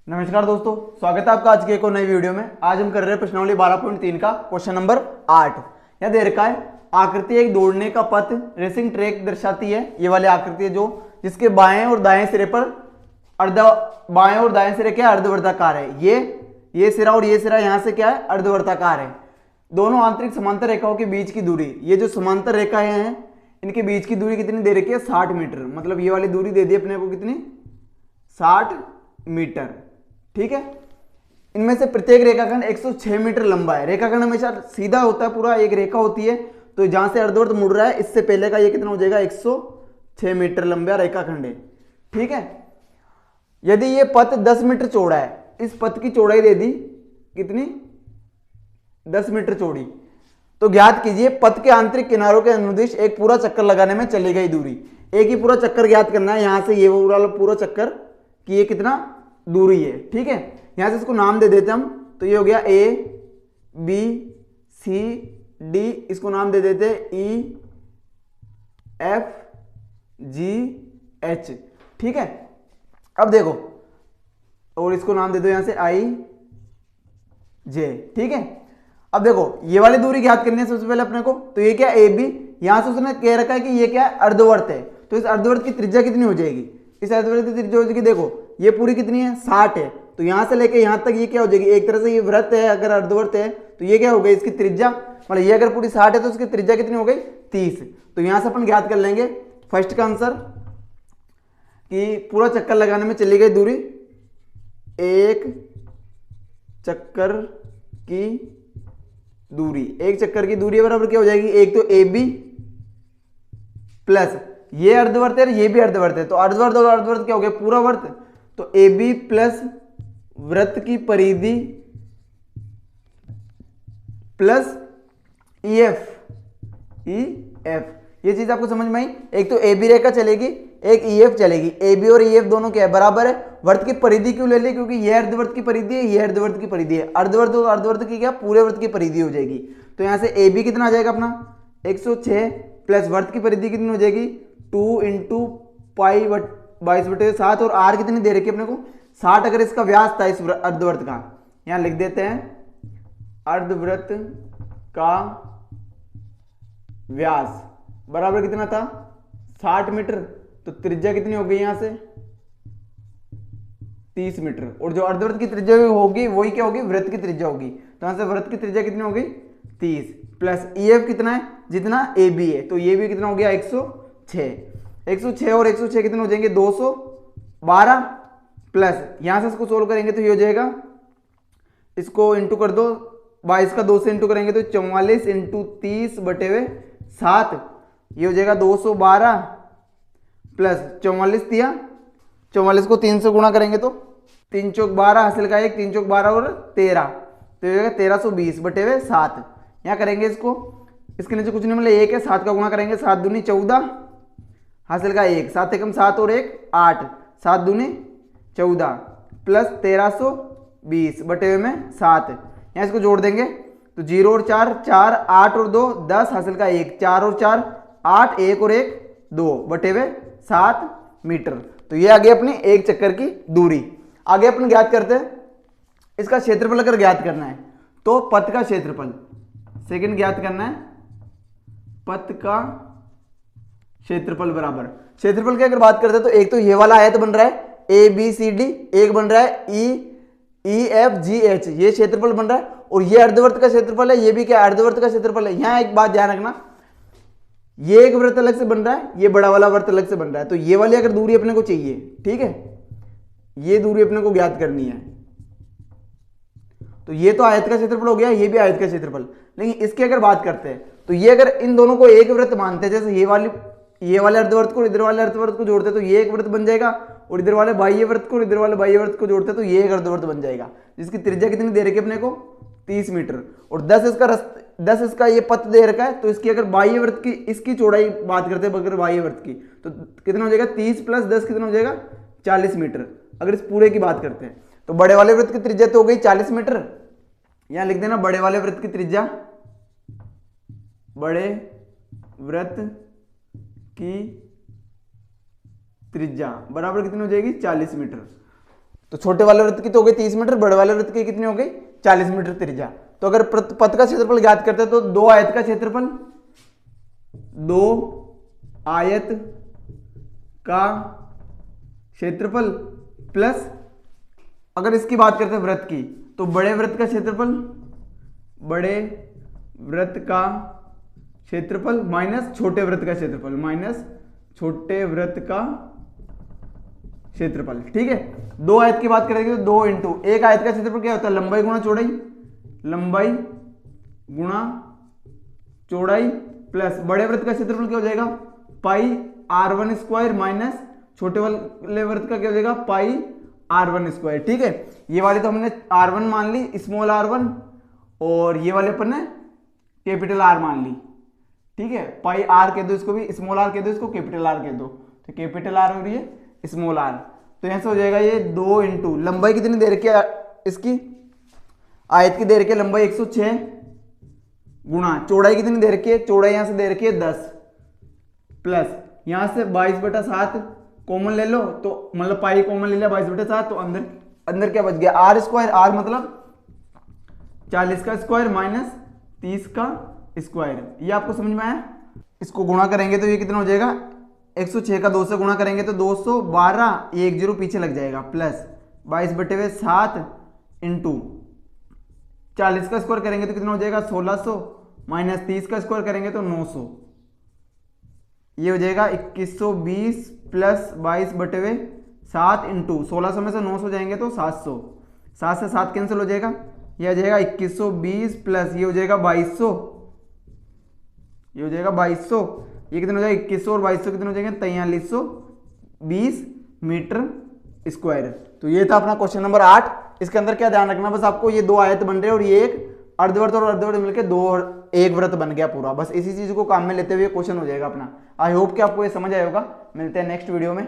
नमस्कार दोस्तों, स्वागत है आपका आज के एक और नई वीडियो में। आज हम कर रहे हैं प्रश्नावली 12.3 का क्वेश्चन नंबर 8। यह दे रखा है आकृति एक दौड़ने का पथ रेसिंग ट्रैक दर्शाती है। ये वाली आकृति है जो जिसके बाएं और दाएं सिरे पर बाएं और दाएं सिरे क्या अर्धवर्ताकार है। ये सिरा और ये सिरा यहाँ से क्या है अर्धवर्ताकार है। दोनों आंतरिक समांतर रेखाओं के बीच की दूरी, ये जो समांतर रेखाएं हैं इनके बीच की दूरी कितनी दे रखी है 60 मीटर। मतलब ये वाली दूरी दे दी अपने को कितनी 60 मीटर। ठीक है, इनमें से प्रत्येक रेखाखंड 106 मीटर लंबा है। रेखाखंड हमेशा सीधा होता है, पूरा एक रेखा होती है, तो जहां से अर्धवर्त मुड़ रहा है इससे पहले का ये कितना हो जाएगा 106 मीटर लंबा रेखाखंड है। ठीक है, यदि ये पथ 10 मीटर चौड़ा है, इस पथ की चौड़ाई दे दी कितनी 10 मीटर चौड़ी, तो ज्ञात कीजिए पथ के आंतरिक किनारों के अनुदिश एक पूरा चक्कर लगाने में चली गई दूरी। एक ही पूरा चक्कर ज्ञात करना है, यहां से ये पूरा चक्कर कि ये कितना दूरी है। ठीक है, यहां से इसको नाम दे देते हम, तो ये हो गया ए बी सी डी, इसको नाम दे देते ई एफ जी एच। ठीक है, अब देखो और इसको नाम दे दो यहां से आई जे। ठीक है, अब देखो ये वाली दूरी ज्ञात करनी है सबसे पहले अपने को, तो ये क्या ए बी, यहां से उसने कह रखा है कि ये क्या है अर्धवर्त है, तो इस अर्धवर्त की त्रिज्या कितनी हो जाएगी, इस अर्धवर्त की त्रिज्या हो जाएगी, देखो ये पूरी कितनी है 60 है, तो यहां से लेके यहां तक ये क्या हो जाएगी, एक तरह से ये वृत्त है, अगर अर्धवर्त है तो ये क्या हो गई इसकी त्रिज्या, मतलब ये अगर पूरी 60 है तो इसकी त्रिज्या कितनी हो गई 30। तो यहां से अपन ज्ञात कर लेंगे फर्स्ट का आंसर कि पूरा चक्कर लगाने में चली गई दूरी, एक चक्कर की दूरी, एक चक्कर की दूरी बराबर क्या हो जाएगी, एक तो ए बी प्लस ये अर्धवर्त है ये भी अर्धवर्त है, तो अर्धवर्त और अर्धवर्त क्या हो गया पूरा वर्त, तो ए बी प्लस वृत्त की परिधि प्लस ई एफ। ये चीज आपको समझ में आई। एक तो ए बी रेखा चलेगी, एक ई एफ चलेगी। ए बी और ई एफ दोनों क्या है बराबर है। वर्त की परिधि क्यों ले ली, क्योंकि यह अर्धवर्त की परिधि है, यह अर्धवर्त की परिधि है। अर्धवर्त और अर्धवर्त की क्या पूरे वर्त की परिधि हो जाएगी। तो यहां से ए बी कितना आ जाएगा अपना 106 प्लस वर्त की परिधि कितनी हो जाएगी 2 इंटू पाई 22/7, और आर कितनी दे रखी है अपने को 60। अगर इसका व्यास था इस अर्धवर्त का, यहां लिख देते हैं अर्धवृत्त का व्यास बराबर कितना था 60 मीटर, तो त्रिज्या कितनी हो गई यहां से 30 मीटर, और जो अर्धवृत्त की त्रिज्या होगी वही क्या होगी वृत्त की त्रिज्या होगी, तो यहां से वृत्त की त्रिज्या कितनी हो गई 30 प्लस ई एफ कितना है जितना ए बी है, तो ये भी कितना हो गया 106 और 106 कितने हो जाएंगे 212 प्लस यहां से इसको सोल्व करेंगे तो ये हो जाएगा, इसको इंटू कर दो 22 का 2 से इंटू करेंगे तो 44 इंटू 30/7, ये हो जाएगा 212 प्लस 44 दिया, 44 को 3 से गुणा करेंगे तो 3 चौक 12 हासिल का 1, 3 चौक 12 और 13, तो ये हो जाएगा 1320/7। यहाँ करेंगे इसको, इसके नीचे कुछ नहीं मतलब 1 है, 7 का गुणा करेंगे 7 दूनी 14 हासिल का 1, 7 एकम 7 और 1 8, 7 दूनी 14 प्लस 1320/7। यहाँ इसको जोड़ देंगे तो 0 और 4 4, 8 और 2 10 हासिल का 1, 4 और 4 8, 1 और 1 2/7 मीटर। तो ये आ गई अपनी एक चक्कर की दूरी। आगे अपन ज्ञात करते हैं इसका क्षेत्रफल। अगर ज्ञात करना है तो पथ का क्षेत्रफल, सेकंड ज्ञात करना है पथ का क्षेत्रफल बराबर क्षेत्रफल की अगर बात करते हैं तो एक तो ये वाला आयत बन रहा है ए बी सी डी, एक बन रहा है ई एफ जी एच, ये क्षेत्रफल बन रहा है, और ये अर्धवर्त का क्षेत्रफल है, ये भी क्या अर्धवर्त का क्षेत्रफल है। यहां एक बात ध्यान रखना, ये एक वृत्त अलग से बन रहा है, ये बड़ा वाला वृत्त अलग से बन रहा है, तो ये वाली अगर दूरी अपने को चाहिए, ठीक है, ये दूरी अपने को ज्ञात करनी है, तो ये तो आयत का क्षेत्रफल हो गया, ये भी आयत का क्षेत्रफल। लेकिन इसकी अगर बात करते हैं तो ये अगर इन दोनों को एक वृत्त मानते हैं, जैसे ये वाले अर्धवर्त को इधर वाले अर्धवर्त को जोड़ते तो ये एक वृत्त बन जाएगा, और इधर वाले बाह्य वृत्त को इधर वाले बाह्य वृत्त को जोड़ते तो ये एक अर्धवर्त बन जाएगा, जिसकी त्रिज्या कितनी दे रखी है अपने को 30 मीटर, और 10 इसका ये पथ दे रखा है, तो इसकी अगर बाह्य वृत्त की इसकी चौड़ाई बात करते हैं अगर बाह्य वृत्त की, तो कितना हो जाएगा 30 प्लस 10 कितना हो जाएगा 40 मीटर। अगर इस पूरे की बात करते हैं तो बड़े वाले वृत्त की त्रिज्या तो हो गई 40 मीटर, यहां लिख देना बड़े वाले वृत्त की त्रिज्या, बड़े वृत्त की त्रिज्या बराबर कितनी हो जाएगी 40 मीटर। तो छोटे वाले वृत्त की तो हो गई 30 मीटर, बड़े वाले वृत्त की कितनी हो गई 40 मीटर त्रिज्या। तो अगर पथ का क्षेत्रफल ज्ञात करते हैं तो दो आयत का क्षेत्रफल, दो आयत का क्षेत्रफल प्लस अगर इसकी बात करते हैं वृत्त की तो बड़े वृत्त का क्षेत्रफल, बड़े वृत्त का क्षेत्रफल माइनस छोटे वृत्त का क्षेत्रफल, माइनस छोटे वृत्त का क्षेत्रफल। ठीक है, दो आयत की बात करेंगे तो 2 इंटू एक आयत का क्षेत्रफल क्या होता है, लंबाई गुणा चौड़ाई, लंबाई गुणा चौड़ाई प्लस बड़े वृत्त का क्षेत्रफल क्या हो जाएगा पाई r1 स्क्वायर माइनस छोटे वाले वृत्त का क्या हो जाएगा पाई r1 स्क्वायर। ठीक है, ये वाली तो हमने r1 मान ली, स्मॉल r1, और ये वाले अपन ने कैपिटल R मान ली। ठीक है, पाई r कह दो इसको भी, स्मॉल r कह दो इसको, कैपिटल R कह दो, तो कैपिटल R हो रही है स्मॉल r। तो यहां से हो जाएगा ये 2 इंटू लंबाई कितनी दे रखी है इसकी, आयत की दे रखी है लंबाई 106 गुणा चौड़ाई कितनी दे रखी है, चौड़ाई यहां से दे रखी है 10 प्लस यहां से 22/7 कॉमन ले लो, तो मतलब पाई कॉमन ले लिया 22/7, तो अंदर अंदर क्या बच गया r स्क्वायर, r मतलब 40 का स्क्वायर माइनस 30 का स्क्वायर। ये आपको समझ में आया। इसको गुणा करेंगे तो ये कितना हो जाएगा 106 का 2 से गुणा करेंगे तो 212, ये 1 0 पीछे लग जाएगा, प्लस 22/7 इंटू 40 का स्क्वायर करेंगे तो कितना हो जाएगा 1600 माइनस 30 का स्क्वायर करेंगे तो 900, ये हो जाएगा 2120 प्लस 22/7 इंटू 1600 में से 900 जाएंगे तो 700, 7 से 7 कैंसिल हो जाएगा, ये आ जाएगा 2120 प्लस ये हो जाएगा 2200, ये हो जाएगा 2200, ये कितना हो जाएगा 2100 और 2200 कितने हो जाएंगे 4320 मीटर स्क्वायर। तो ये था अपना क्वेश्चन नंबर 8। इसके अंदर क्या ध्यान रखना, बस आपको ये दो आयत बन रहे हैं और ये एक अर्धवृत्त और अर्धवृत्त मिलकर दो एक वृत्त बन गया पूरा, बस इसी चीज को काम में लेते हुए क्वेश्चन हो जाएगा अपना। आई होप कि आपको ये समझ आया होगा। मिलते हैं नेक्स्ट वीडियो में।